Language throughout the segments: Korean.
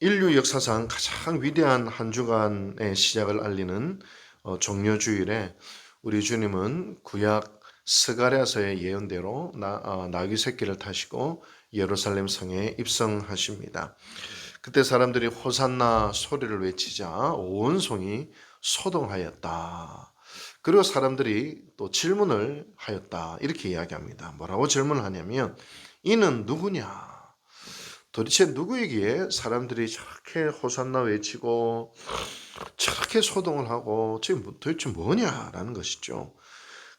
인류 역사상 가장 위대한 한 주간의 시작을 알리는 종려주일에 우리 주님은 구약 스가랴서의 예언대로 나귀 새끼를 타시고 예루살렘 성에 입성하십니다. 그때 사람들이 호산나 소리를 외치자 온 성이 소동하였다. 그리고 사람들이 또 질문을 하였다. 이렇게 이야기합니다. 뭐라고 질문을 하냐면 이는 누구냐? 도대체 누구이기에 사람들이 저렇게 호산나 외치고 저렇게 소동을 하고 지금 도대체 뭐냐라는 것이죠.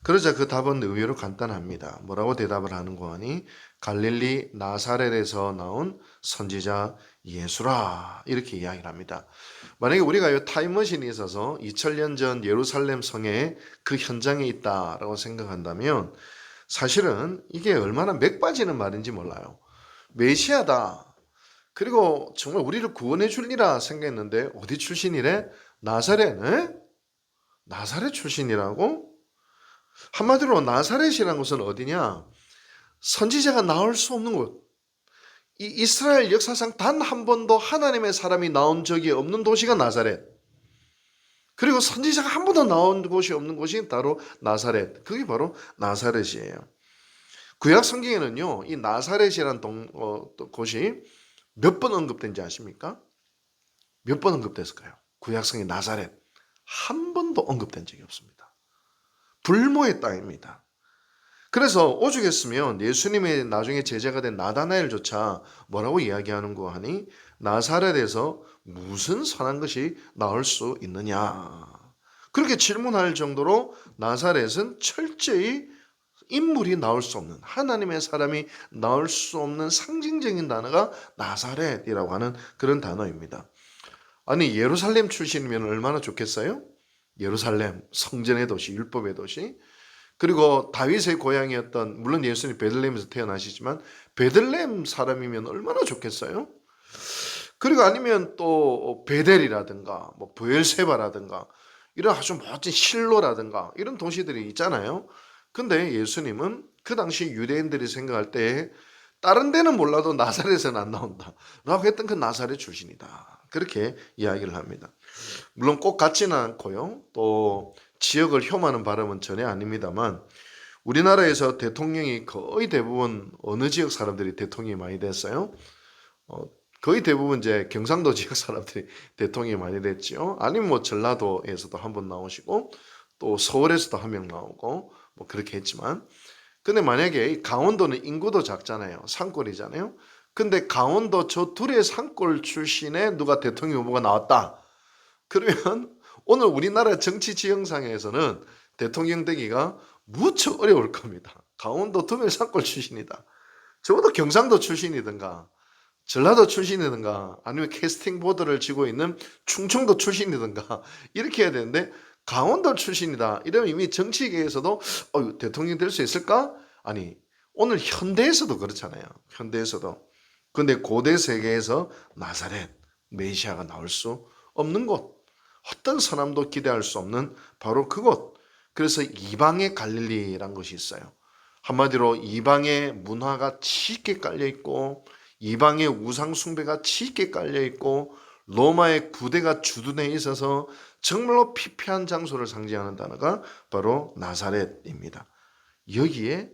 그러자 그 답은 의외로 간단합니다. 뭐라고 대답을 하는고 하니 갈릴리 나사렛에서 나온 선지자 예수라 이렇게 이야기를 합니다. 만약에 우리가 이 타임머신이 있어서 2000년 전 예루살렘 성에 그 현장에 있다라고 생각한다면 사실은 이게 얼마나 맥 빠지는 말인지 몰라요. 메시아다. 그리고 정말 우리를 구원해 줄리라 생각했는데 어디 출신이래? 나사렛. 에? 나사렛 출신이라고? 한마디로 나사렛이라는 곳은 어디냐? 선지자가 나올 수 없는 곳. 이 이스라엘 역사상 단 한 번도 하나님의 사람이 나온 적이 없는 도시가 나사렛. 그리고 선지자가 한 번도 나온 곳이 없는 곳이 바로 나사렛. 그게 바로 나사렛이에요. 구약 성경에는요, 이 나사렛이라는 곳이 몇 번 언급된지 아십니까? 몇 번 언급됐을까요? 구약성의 나사렛. 한 번도 언급된 적이 없습니다. 불모의 땅입니다. 그래서 오죽했으면 예수님의 나중에 제자가 된 나다나엘조차 뭐라고 이야기하는고 하니 나사렛에서 무슨 선한 것이 나올 수 있느냐. 그렇게 질문할 정도로 나사렛은 철저히 인물이 나올 수 없는, 하나님의 사람이 나올 수 없는 상징적인 단어가 나사렛이라고 하는 그런 단어입니다. 아니 예루살렘 출신이면 얼마나 좋겠어요? 예루살렘 성전의 도시, 율법의 도시. 그리고 다윗의 고향이었던, 물론 예수님 베들레헴에서 태어나시지만 베들레헴 사람이면 얼마나 좋겠어요? 그리고 아니면 또 베델이라든가 뭐 브엘세바라든가 이런 아주 멋진 실로라든가 이런 도시들이 있잖아요. 근데 예수님은 그 당시 유대인들이 생각할 때 다른 데는 몰라도 나사렛은 안 나온다 라고 했던 그 나사렛 출신이다. 그렇게 이야기를 합니다. 물론 꼭 같지는 않고요. 또 지역을 혐오하는 발음은 전혀 아닙니다만 우리나라에서 대통령이 거의 대부분 어느 지역 사람들이 대통령이 많이 됐어요? 거의 대부분 이제 경상도 지역 사람들이 대통령이 많이 됐죠. 아니면 뭐 전라도에서도 한 번 나오시고 또 서울에서도 한 명 나오고 뭐 그렇게 했지만, 근데 만약에 강원도는 인구도 작잖아요. 산골이잖아요. 근데 강원도 저 둘의 산골 출신의 누가 대통령 후보가 나왔다. 그러면 오늘 우리나라 정치 지형상에서는 대통령 되기가 무척 어려울 겁니다. 강원도 두 명 산골 출신이다. 적어도 경상도 출신이든가 전라도 출신이든가 아니면 캐스팅 보드를 쥐고 있는 충청도 출신이든가 이렇게 해야 되는데 강원도 출신이다. 이러면 이미 정치계에서도 대통령 될 수 있을까? 아니 오늘 현대에서도 그렇잖아요. 현대에서도. 근데 고대 세계에서 나사렛 메시아가 나올 수 없는 곳, 어떤 사람도 기대할 수 없는 바로 그곳. 그래서 이방의 갈릴리란 것이 있어요. 한마디로 이방의 문화가 짙게 깔려있고 이방의 우상 숭배가 짙게 깔려있고 로마의 부대가 주둔해 있어서 정말로 피폐한 장소를 상징하는 단어가 바로 나사렛입니다. 여기에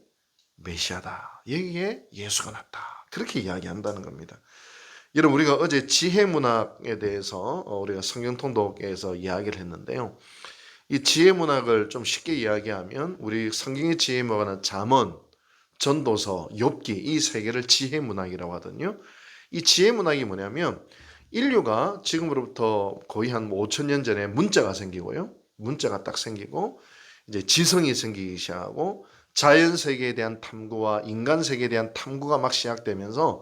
메시아다. 여기에 예수가 났다. 그렇게 이야기한다는 겁니다. 여러분 우리가 어제 지혜문학에 대해서 우리가 성경통독에서 이야기를 했는데요. 이 지혜문학을 좀 쉽게 이야기하면 우리 성경의 지혜문학은 잠언, 전도서, 욥기 이 세 개를 지혜문학이라고 하거든요. 이 지혜문학이 뭐냐면 인류가 지금으로부터 거의 한 5,000년 전에 문자가 생기고요. 문자가 딱 생기고 이제 지성이 생기기 시작하고 자연 세계에 대한 탐구와 인간 세계에 대한 탐구가 막 시작되면서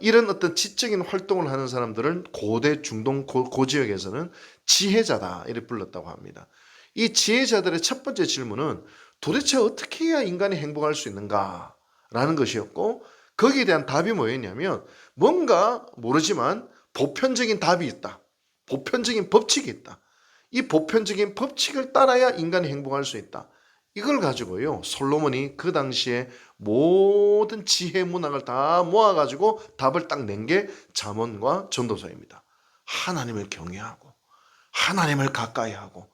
이런 어떤 지적인 활동을 하는 사람들은 고대 중동 고지역에서는 지혜자다 이렇게 불렀다고 합니다. 이 지혜자들의 첫 번째 질문은 도대체 어떻게 해야 인간이 행복할 수 있는가 라는 것이었고, 거기에 대한 답이 뭐였냐면 뭔가 모르지만 보편적인 답이 있다. 보편적인 법칙이 있다. 이 보편적인 법칙을 따라야 인간이 행복할 수 있다. 이걸 가지고요, 솔로몬이 그 당시에 모든 지혜 문학을 다 모아가지고 답을 딱 낸 게 잠언과 전도서입니다. 하나님을 경외하고 하나님을 가까이 하고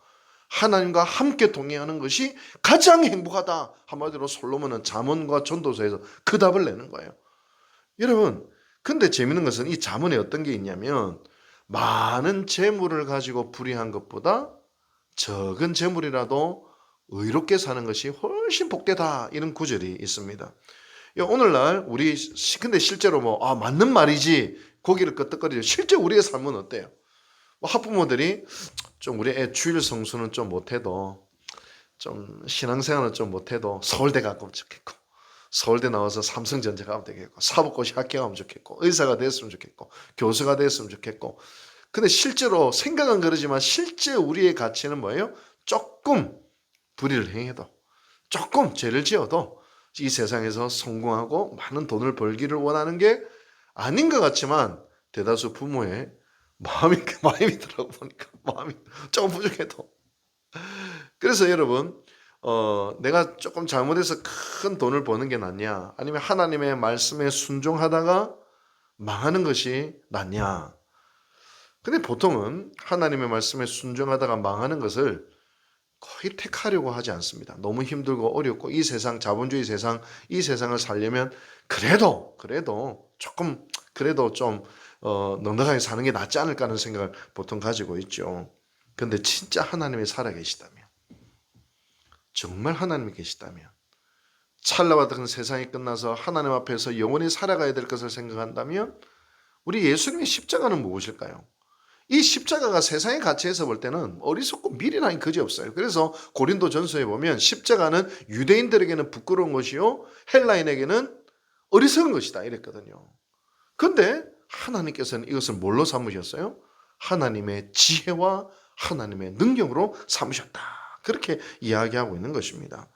하나님과 함께 동행하는 것이 가장 행복하다. 한마디로 솔로몬은 잠언과 전도서에서 그 답을 내는 거예요. 여러분, 근데 재밌는 것은 이 잠언에 어떤 게 있냐면, 많은 재물을 가지고 불의한 것보다 적은 재물이라도 의롭게 사는 것이 훨씬 복되다, 이런 구절이 있습니다. 오늘날 우리 근데 실제로 맞는 말이지 고기를 끄덕거리죠. 실제 우리의 삶은 어때요? 학부모들이 좀 우리 애 주일 성수는 좀 못해도, 좀 신앙생활은 좀 못해도 서울대 가면 좋겠고, 서울대 나와서 삼성전자 가면 되겠고, 사법고시 합격하면 좋겠고, 의사가 됐으면 좋겠고, 교수가 됐으면 좋겠고. 근데 실제로 생각은 그러지만 실제 우리의 가치는 뭐예요? 조금 불의를 행해도, 조금 죄를 지어도 이 세상에서 성공하고 많은 돈을 벌기를 원하는 게 아닌 것 같지만, 대다수 부모의 마음이더라고 보니까, 마음이 조금 부족해도. 그래서 여러분, 내가 조금 잘못해서 큰 돈을 버는 게 낫냐, 아니면 하나님의 말씀에 순종하다가 망하는 것이 낫냐. 근데 보통은 하나님의 말씀에 순종하다가 망하는 것을 거의 택하려고 하지 않습니다. 너무 힘들고 어렵고 이 세상, 자본주의 세상, 이 세상을 살려면 그래도 조금, 그래도 좀 넉넉하게 사는 게 낫지 않을까 하는 생각을 보통 가지고 있죠. 근데 진짜 하나님이 살아계시다면, 정말 하나님이 계시다면, 찰나와 같은 세상이 끝나서 하나님 앞에서 영원히 살아가야 될 것을 생각한다면, 우리 예수님의 십자가는 무엇일까요? 이 십자가가 세상의 가치에서 볼 때는 어리석고 미련하기 그지없어요. 그래서 고린도 전서에 보면 십자가는 유대인들에게는 부끄러운 것이요 헬라인에게는 어리석은 것이다, 이랬거든요. 그런데 하나님께서는 이것을 뭘로 삼으셨어요? 하나님의 지혜와 하나님의 능력으로 삼으셨다, 그렇게 이야기하고 있는 것입니다.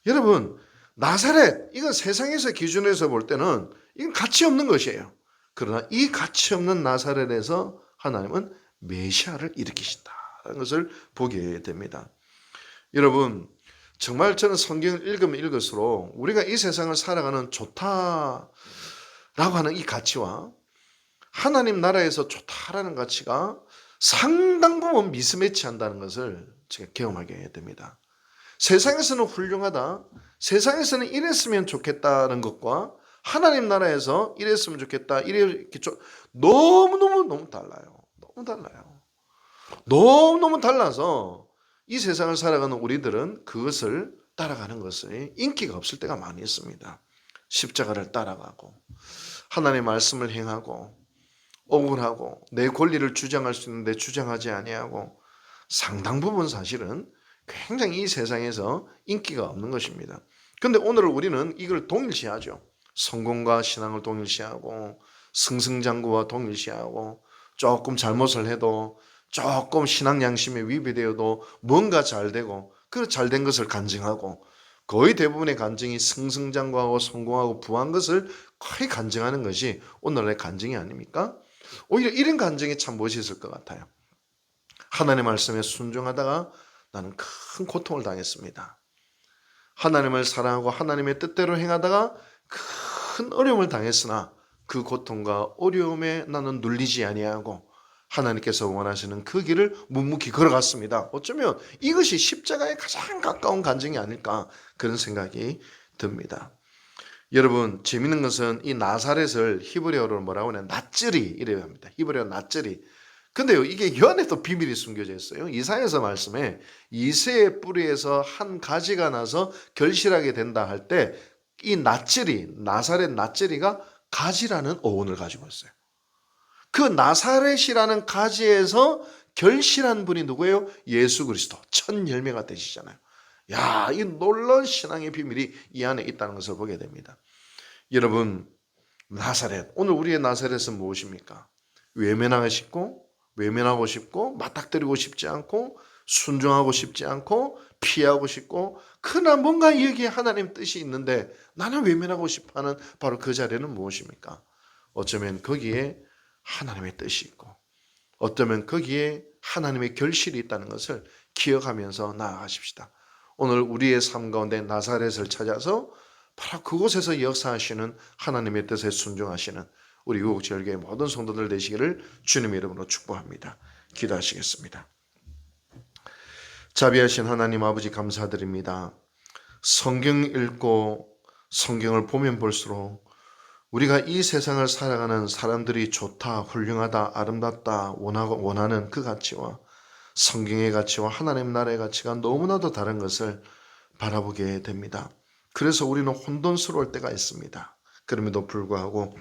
여러분, 나사렛, 이건 세상에서 기준에서 볼 때는 이건 가치 없는 것이에요. 그러나 이 가치 없는 나사렛에서 하나님은 메시아를 일으키신다는 것을 보게 됩니다. 여러분, 정말 저는 성경을 읽으면 읽을수록 우리가 이 세상을 살아가는 좋다라고 하는 이 가치와 하나님 나라에서 좋다라는 가치가 상당 부분 미스매치한다는 것을 제가 경험하게 됩니다. 세상에서는 훌륭하다, 세상에서는 이랬으면 좋겠다는 것과 하나님 나라에서 이랬으면 좋겠다, 이렇게 너무 달라요. 너무 달라요. 너무 달라서 이 세상을 살아가는 우리들은 그것을 따라가는 것에 인기가 없을 때가 많이 있습니다. 십자가를 따라가고 하나님의 말씀을 행하고 억울하고 내 권리를 주장할 수 있는데 주장하지 아니하고, 상당 부분 사실은 굉장히 이 세상에서 인기가 없는 것입니다. 그런데 오늘 우리는 이걸 동일시하죠. 성공과 신앙을 동일시하고 승승장구와 동일시하고, 조금 잘못을 해도, 조금 신앙 양심에 위배되어도 뭔가 잘 되고, 그 잘된 것을 간증하고, 거의 대부분의 간증이 승승장구하고 성공하고 부한 것을 거의 간증하는 것이 오늘날의 간증이 아닙니까? 오히려 이런 간증이 참 멋있을 것 같아요. 하나님의 말씀에 순종하다가 나는 큰 고통을 당했습니다. 하나님을 사랑하고 하나님의 뜻대로 행하다가 큰 어려움을 당했으나 그 고통과 어려움에 나는 눌리지 아니하고 하나님께서 원하시는 그 길을 묵묵히 걸어갔습니다. 어쩌면 이것이 십자가에 가장 가까운 간증이 아닐까, 그런 생각이 듭니다. 여러분, 재밌는 것은 이 나사렛을 히브리어로 뭐라고 하냐, 낫즈리 이래야 합니다. 히브리어 낫즈리. 근데요, 이게 이 안에 또 비밀이 숨겨져 있어요. 이사야서 말씀에 이새의 뿌리에서 한 가지가 나서 결실하게 된다 할 때 이 낫즈리, 나사렛 낫즈리가 가지라는 어원을 가지고 있어요. 그 나사렛이라는 가지에서 결실한 분이 누구예요? 예수 그리스도, 첫 열매가 되시잖아요. 야, 이 놀라운 신앙의 비밀이 이 안에 있다는 것을 보게 됩니다. 여러분, 나사렛, 오늘 우리의 나사렛은 무엇입니까? 외면하고 싶고 맞닥뜨리고 싶지 않고 순종하고 싶지 않고 피하고 싶고, 그러나 뭔가 여기에 하나님 뜻이 있는데 나는 외면하고 싶어하는 바로 그 자리는 무엇입니까? 어쩌면 거기에 하나님의 뜻이 있고, 어쩌면 거기에 하나님의 결실이 있다는 것을 기억하면서 나아가십시다. 오늘 우리의 삶 가운데 나사렛을 찾아서 바로 그곳에서 역사하시는 하나님의 뜻에 순종하시는 우리 유국절교의 모든 성도들 되시기를 주님의 이름으로 축복합니다. 기도하시겠습니다. 자비하신 하나님 아버지 감사드립니다. 성경 읽고 성경을 보면 볼수록 우리가 이 세상을 살아가는 사람들이 좋다, 훌륭하다, 아름답다 원하는 그 가치와 성경의 가치와 하나님 나라의 가치가 너무나도 다른 것을 바라보게 됩니다. 그래서 우리는 혼돈스러울 때가 있습니다. 그럼에도 불구하고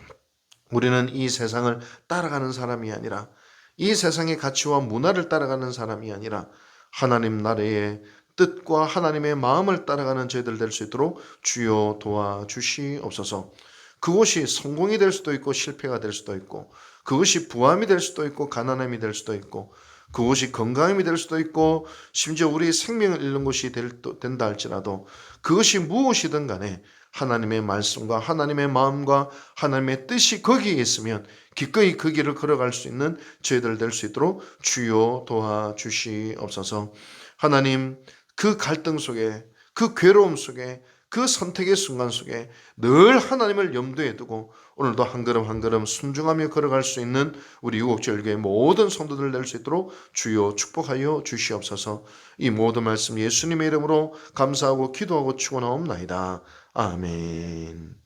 우리는 이 세상을 따라가는 사람이 아니라, 이 세상의 가치와 문화를 따라가는 사람이 아니라 하나님 나라의 뜻과 하나님의 마음을 따라가는 저희들 될 수 있도록 주여 도와주시옵소서. 그것이 성공이 될 수도 있고 실패가 될 수도 있고, 그것이 부함이 될 수도 있고 가난함이 될 수도 있고, 그것이 건강함이 될 수도 있고 심지어 우리 생명을 잃는 것이 된다 할지라도, 그것이 무엇이든 간에 하나님의 말씀과 하나님의 마음과 하나님의 뜻이 거기에 있으면 기꺼이 그 길을 걸어갈 수 있는 저희들 될 수 있도록 주여 도와주시옵소서. 하나님, 그 갈등 속에, 그 괴로움 속에, 그 선택의 순간 속에 늘 하나님을 염두에 두고 오늘도 한 걸음 한 걸음 순종하며 걸어갈 수 있는 우리 유곡절교의 모든 성도들 될 수 있도록 주여 축복하여 주시옵소서. 이 모든 말씀 예수님의 이름으로 감사하고 기도하고 축원하옵나이다. 아멘.